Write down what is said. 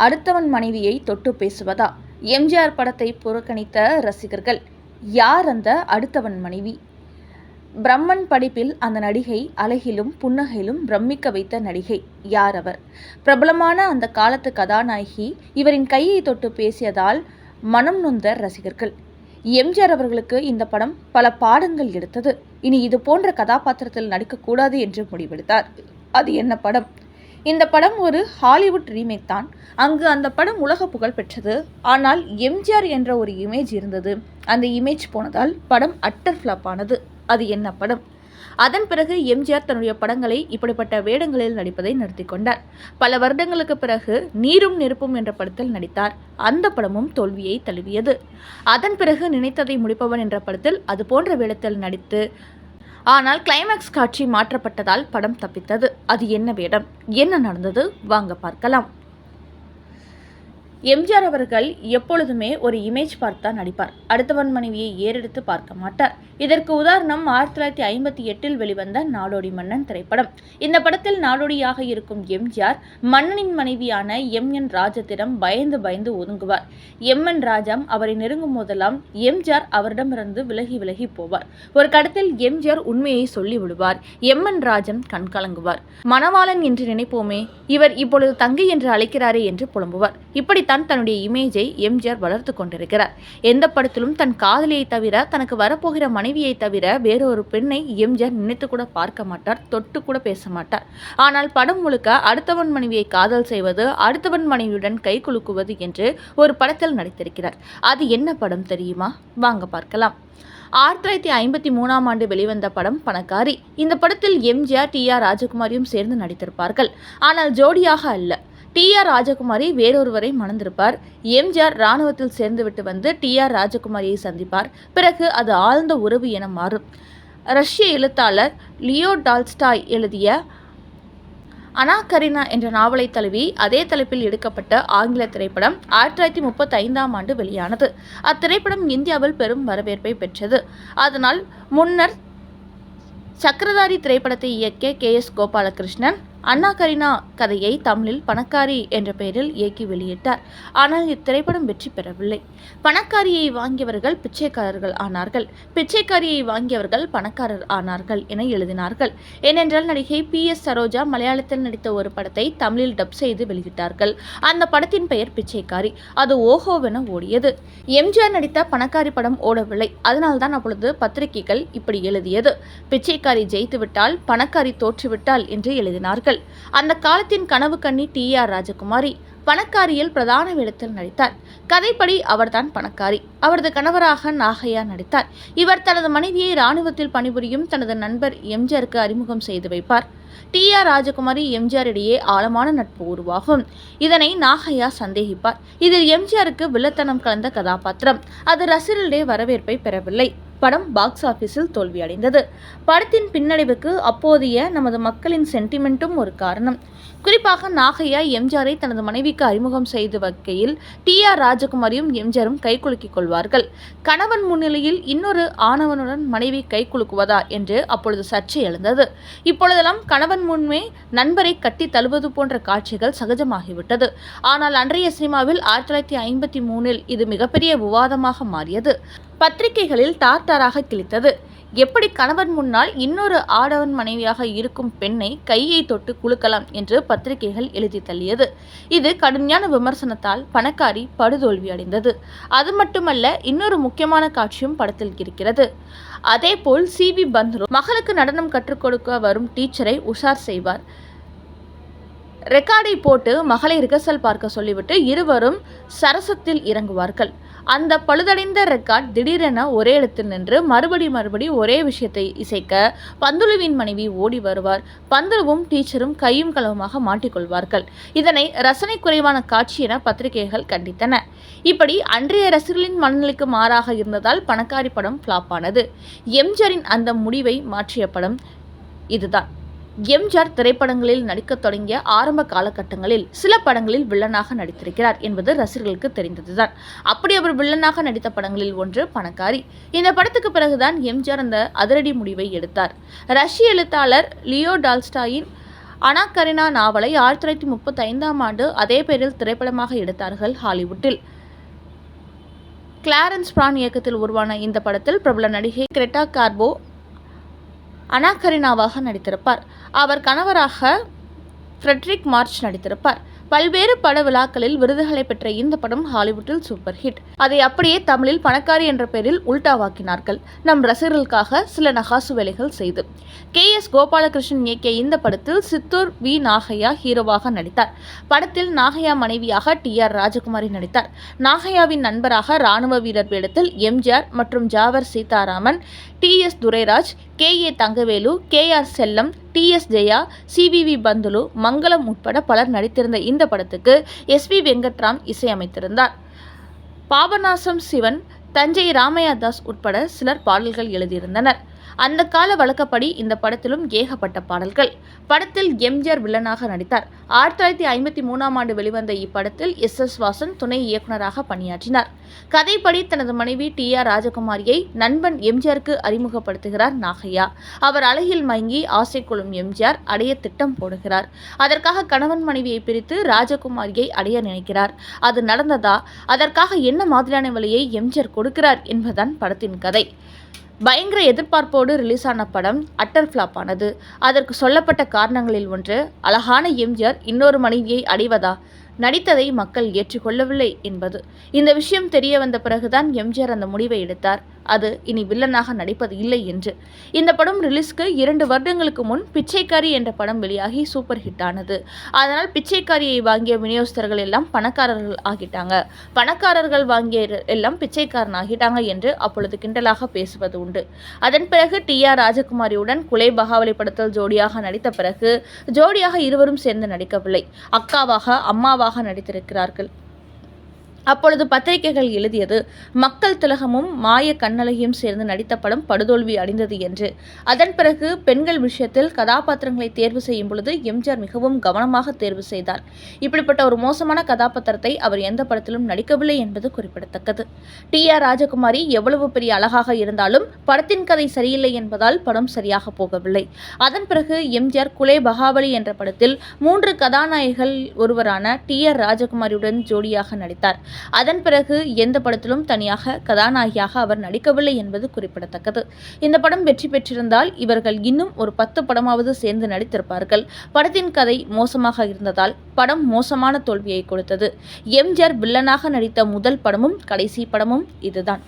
அடுத்தவன் மனைவியை தொட்டு பேசுவதா? எம்ஜிஆர் படத்தை புறக்கணித்த ரசிகர்கள். யார் அந்த அடுத்தவன் மனைவி? பிரம்மன் படிப்பில் அந்த நடிகை அழகிலும் புன்னகையிலும் பிரமிக்க வைத்த நடிகை யார் அவர்? பிரபலமான அந்த காலத்து கதாநாயகி இவரின் கையை தொட்டு பேசியதால் மனம் நொந்த ரசிகர்கள். எம்ஜிஆர் அவர்களுக்கு இந்த படம் பல பாடங்கள் எடுத்தது. இனி இது போன்ற கதாபாத்திரத்தில் நடிக்கக்கூடாது என்று முடிவெடுத்தார். அது என்ன படம்? இந்த படம் ஒரு ஹாலிவுட் ரீமேக் தான். அங்கு அந்த படம் உலக புகழ் பெற்றது. ஆனால் எம்ஜிஆர் என்ற ஒரு இமேஜ் இருந்தது. அந்த இமேஜ் போனதால் படம் அட்டர் ஃப்ளாப் ஆனது. அது என்ன படம்? அதன் பிறகு எம்ஜிஆர் தன்னுடைய படங்களை இப்படிப்பட்ட வேடங்களில் நடிப்பதை நிறுத்தி கொண்டார். பல வருடங்களுக்கு பிறகு நீரும் நெருப்பும் என்ற படத்தில் நடித்தார். அந்த படமும் தோல்வியை தழுவியது. அதன் பிறகு நினைத்ததை முடிப்பவன் என்ற படத்தில் அது போன்ற வேடத்தில் நடித்து ஆனால் கிளைமேக்ஸ் காட்சி மாற்றப்பட்டதால் படம் தப்பித்தது. அது என்ன வேடம்? என்ன நடந்தது? வாங்க பார்க்கலாம். எம்ஜிஆர் அவர்கள் எப்பொழுதுமே ஒரு இமேஜ் பார்த்தா நடிப்பார். அடுத்தவன் மனைவியை ஏறெடுத்து பார்க்க மாட்டார். இதற்கு உதாரணம் 1958 வெளிவந்த நாடோடி மன்னன் திரைப்படம். இந்த படத்தில் நாடோடியாக இருக்கும் எம்ஜிஆர் மன்னனின் மனைவியான எம்.என். ராஜத்திடம் பயந்து பயந்து ஒதுங்குவார். எம்.என். ராஜம் அவரை நெருங்கும் போதெல்லாம் எம்ஜிஆர் அவரிடமிருந்து விலகி விலகி போவார். ஒரு கடத்தில் எம்ஜிஆர் உண்மையை சொல்லி விடுவார். எம்.என். ராஜம் கண்கலங்குவார். மணவாளன் என்று நினைப்போமே, இவர் இப்பொழுது தங்கை என்று அழைக்கிறாரே என்று புலம்புவார். இப்படித்தான் தன்னுடைய இமேஜை எம்ஜிஆர் வளர்த்து கொண்டிருக்கிறார். எந்த படத்திலும் தன் காதலியை தவிர, தனக்கு வரப்போகிற மனைவியை தவிர வேறொரு பெண்ணை எம்ஜிஆர் நினைத்து கூட பார்க்க மாட்டார், தொட்டு கூட பேச மாட்டார். ஆனால் படம் முழுக்க அடுத்தவன் மனைவியை காதல் செய்வது, அடுத்தவன் மனைவியுடன் கை குலுக்குவது என்று ஒரு படத்தில் நடித்திருக்கிறார். அது என்ன படம் தெரியுமா? வாங்க பார்க்கலாம். 1953 வெளிவந்த படம் பணக்காரி. இந்த படத்தில் எம்ஜிஆர், டி.ஆர். ராஜகுமாரியும் சேர்ந்து நடித்திருப்பார்கள். ஆனால் ஜோடியாக அல்ல. டி.ஆர். ராஜகுமாரி வேறொருவரை மணந்திருப்பார். எம்ஜிஆர் இராணுவத்தில் சேர்ந்துவிட்டு வந்து டி.ஆர். ராஜகுமாரியை சந்திப்பார். பிறகு அது ஆழ்ந்த உறவு என மாறும். ரஷ்ய எழுத்தாளர் லியோ டால்ஸ்டாய் எழுதிய அனா கரீனா என்ற நாவலை தழுவி அதே தலைப்பில் எடுக்கப்பட்ட ஆங்கில திரைப்படம் 1935 வெளியானது. அத்திரைப்படம் இந்தியாவில் பெரும் வரவேற்பை பெற்றது. அதனால் முன்னர் சக்கரதாரி திரைப்படத்தை இயக்கிய கே.எஸ். கோபாலகிருஷ்ணன் அன்னா கரீனா கதையை தமிழில் பணக்காரி என்ற பெயரில் இயக்கி வெளியிட்டார். ஆனால் இத்திரைப்படம் வெற்றி பெறவில்லை. பணக்காரியை வாங்கியவர்கள் பிச்சைக்காரர்கள் ஆனார்கள், பிச்சைக்காரியை வாங்கியவர்கள் பணக்காரர் ஆனார்கள் என எழுதினார்கள். ஏனென்றால் நடிகை பி.எஸ். சரோஜா மலையாளத்தில் நடித்த ஒரு படத்தை தமிழில் டப் செய்து வெளியிட்டார்கள். அந்த படத்தின் பெயர் பிச்சைக்காரி. அது ஓஹோவென ஓடியது. எம்ஜிஆர் நடித்த பணக்காரி படம் ஓடவில்லை. அதனால்தான் அப்பொழுது பத்திரிகைகள் இப்படி எழுதியது. பிச்சைக்காரி ஜெயித்துவிட்டால், பணக்காரி தோற்றுவிட்டால் என்று எழுதினார்கள். அந்த காலத்தின் கனவு கன்னி டி.ஆர். ராஜகுமாரி பணக்காரியில் பிரதான வேடத்தில் நடித்தார். கதைப்படி அவர்தான் பணக்காரி. அவரது கணவராக நாகையா நடித்தார். இவர் தனது மனைவியை இராணுவத்தில் பணிபுரியும் தனது நண்பர் எம்ஜிஆருக்கு அறிமுகம் செய்து வைப்பார். டி.ஆர். ராஜகுமாரி எம்ஜிஆர் இடையே ஆழமான நட்பு உருவாகும். இதனை நாகையா சந்தேகிப்பார். இதில் எம்ஜிஆருக்கு வில்லத்தனம் கலந்த கதாபாத்திரம். அது ரசிகர்களிடையே வரவேற்பை பெறவில்லை. படம் பாக்ஸ் ஆபீஸில் தோல்வியடைந்தது. படத்தின் பின்னடைவுக்கு அப்போதைய நமது மக்களின் சென்டிமெண்ட்டும் ஒரு காரணம். குறிப்பாக நாகையா எம்ஜிஆரை தனது மனைவிக்கு அறிமுகம் செய்து வைக்கையில் டி.ஆர். ராஜகுமாரியும் எம்ஜிஆரும் கைகுலுக்கிக் கொள்வார்கள். கணவன் முன்னிலையில் இன்னொரு ஆணவனுடன் மனைவி கைகுலுக்குவதா என்று அப்பொழுது சர்ச்சை எழுந்தது. இப்பொழுதெல்லாம் கணவன் முன்னே நண்பரை கட்டி தழுவது போன்ற காட்சிகள் சகஜமாகிவிட்டது. ஆனால் அன்றைய சினிமாவில் 1953 இது மிகப்பெரிய விவாதமாக மாறியது. பத்திரிகைகளில் டார்டாராக கிழித்தது. எப்படி கணவன் முன்னால் இன்னொரு ஆடவன் மனைவியாக இருக்கும் பெண்ணை கையை தொட்டு குலுக்கலாம் என்று பத்திரிகைகள் எழுதி தள்ளியது. இது கடுமையான விமர்சனத்தால் பணக்காரி படுதோல்வி அடைந்தது. அது மட்டுமல்ல, இன்னொரு முக்கியமான காட்சியும் படத்தில் இருக்கிறது. அதேபோல் சி.வி. பந்துரு மகளுக்கு நடனம் கற்றுக் கொடுக்க வரும் டீச்சரை உஷார் செய்வார். ரெக்கார்டை போட்டு மகளை ரிகர்சல் பார்க்க சொல்லிவிட்டு இருவரும் சரசத்தில் இறங்குவார்கள். அந்த பழுதடைந்த ரெக்கார்ட் திடீரென ஒரே இடத்தில் நின்று மறுபடி ஒரே விஷயத்தை இசைக்க பந்துலுவின் மனைவி ஓடி வருவார். பந்துலுவும் டீச்சரும் கையும் களவுமாக மாட்டிக்கொள்வார்கள். இதனை ரசனை குறைவான காட்சி என பத்திரிகைகள் கண்டித்தன. இப்படி அன்றைய ரசிகர்களின் மனநிலைக்கு மாறாக இருந்ததால் பணக்காரி படம் ஃப்ளாப் ஆனது. எம்ஜிஆரின் அந்த முடிவை மாற்றிய படம் இதுதான். எம்ஜிஆர் திரைப்படங்களில் நடிக்க தொடங்கிய ஆரம்ப காலகட்டங்களில் சில படங்களில் வில்லனாக நடித்திருக்கிறார் என்பது ரசிகர்களுக்கு தெரிந்ததுதான். அப்படி அவர் வில்லனாக நடித்த படங்களில் ஒன்று பணக்காரி. இந்த படத்துக்கு பிறகுதான் எம்ஜிஆர் அந்த அதிரடி முடிவை எடுத்தார். ரஷ்ய எழுத்தாளர் லியோ டால்ஸ்டாயின் அனாகரினா நாவலை 1935ஆம் ஆண்டு அதே பெயரில் திரைப்படமாக எடுத்தார்கள் ஹாலிவுட்டில். கிளாரன்ஸ் பிரான் இயக்கத்தில் உருவான இந்த படத்தில் பிரபல நடிகை கிரெட்டா கார்போ அனாகரினாவாக நடித்திருப்பார். அவர் கணவராக ஃப்ரெட்ரிக் மார்ச் நடித்திருப்பார். பல்வேறு பட விழாக்களில் விருதுகளை பெற்ற இந்த படம் ஹாலிவுட்டில் சூப்பர் ஹிட். அதை அப்படியே தமிழில் பணக்காரி என்ற பெயரில் உல்டாவாக்கினார்கள் நம் ரசிகர்களுக்காக சில நகாசு வேலைகள் செய்து. KS கோபாலகிருஷ்ணன் இயக்கிய இந்த படத்தில் சித்தூர் வி. நாகையா ஹீரோவாக நடித்தார். படத்தில் நாகையா மனைவியாக TR ராஜகுமாரி நடித்தார். நாகையாவின் நண்பராக ராணுவ வீரர் வேடத்தில் MGR மற்றும் Javar Sitharaman, TS Durairaj, KA Thangavelu, KR செல்லம், TS ஜெயா, CVV பந்துலு, மங்களம் உட்பட பலர் நடித்திருந்த இந்த படத்துக்கு SP வெங்கட்ராம் இசையமைத்திருந்தார். பாபநாசம் சிவன், தஞ்சை ராமையா தாஸ் உட்பட சிலர் பாடல்கள் எழுதியிருந்தனர். அந்த கால வழக்கப்படி இந்த படத்திலும் ஏகப்பட்ட பாடல்கள். படத்தில் MGR வில்லனாக நடித்தார். 1953ஆம் ஆண்டு வெளிவந்த இப்படத்தில் SS வாசன் துணை இயக்குநராக பணியாற்றினார். கதைப்படி தனது மனைவி TR ராஜகுமாரியை நண்பன் MGRக்கு அறிமுகப்படுத்துகிறார் நாகையா. அவர் அழகில் மயங்கி ஆசை கொள்ளும் MGR அடைய திட்டம் போடுகிறார். அதற்காக கணவன் மனைவியை பிரித்து ராஜகுமாரியை அடைய நினைக்கிறார். அது நடந்ததா? அதற்காக என்ன மாதிரியான விலையை MGR கொடுக்கிறார் என்பதுதான் படத்தின் கதை. பயங்கர எதிர்பார்ப்போடு ரிலீஸ் ஆன படம் அட்டர் ஃப்ளாப் ஆனது. அதற்கு சொல்லப்பட்ட காரணங்களில் ஒன்று, அழகான MGR இன்னொரு மனைவியை அடைவதா? நடித்ததை மக்கள் ஏற்றுக்கொள்ளவில்லை என்பது. இந்த விஷயம் தெரிய வந்த பிறகுதான் MGR அந்த முடிவை எடுத்தார். அது இனி வில்லனாக நடிப்பது இல்லை என்று. இந்த படம் ரிலீஸ்க்கு 2 வருடங்களுக்கு முன் பிச்சைக்காரி என்ற படம் வெளியாகி சூப்பர் ஹிட் ஆனது. அதனால் பிச்சைக்காரியை வாங்கிய விநியோகஸ்தர்கள் எல்லாம் பணக்காரர்கள் ஆகிட்டாங்க, பணக்காரர்கள் வாங்கிய எல்லாம் பிச்சைக்காரன் ஆகிட்டாங்க என்று அப்பொழுது கிண்டலாக பேசுவது உண்டு. அதன் பிறகு TR ராஜகுமாரியுடன் குலே பகாவலி படத்தில் ஜோடியாக நடித்த பிறகு ஜோடியாக இருவரும் சேர்ந்து நடிக்கவில்லை, அக்காவாக அம்மாவாக நடித்திருக்கிறார்கள். அப்பொழுது பத்திரிகைகள் எழுதியது, மக்கள் திலகமும் மாய கண்ணழகியும் சேர்ந்து நடித்த படம் படுதோல்வி அடைந்தது என்று. அதன் பிறகு பெண்கள் விஷயத்தில் கதாபாத்திரங்களை தேர்வு செய்யும் பொழுது MGR மிகவும் கவனமாக தேர்வு செய்தார். இப்படிப்பட்ட ஒரு மோசமான கதாபாத்திரத்தை அவர் எந்த படத்திலும் நடிக்கவில்லை என்பது குறிப்பிடத்தக்கது. TR ராஜகுமாரி எவ்வளவு பெரிய அழகாக இருந்தாலும் படத்தின் கதை சரியில்லை என்பதால் படம் சரியாக போகவில்லை. அதன் பிறகு MGR குலே பகாவலி என்ற படத்தில் 3 கதாநாயகிகள் ஒருவரான TR ராஜகுமாரியுடன் ஜோடியாக நடித்தார். அதன் பிறகு எந்த படத்திலும் தனியாக கதாநாயகியாக அவர் நடிக்கவில்லை என்பது குறிப்பிடத்தக்கது. இந்த படம் வெற்றி பெற்றிருந்தால் இவர்கள் இன்னும் ஒரு 10 படமாவது சேர்ந்து நடித்திருப்பார்கள். படத்தின் கதை மோசமாக இருந்ததால் படம் மோசமான தோல்வியை கொடுத்தது. MGR வில்லனாக நடித்த முதல் படமும் கடைசி படமும் இதுதான்.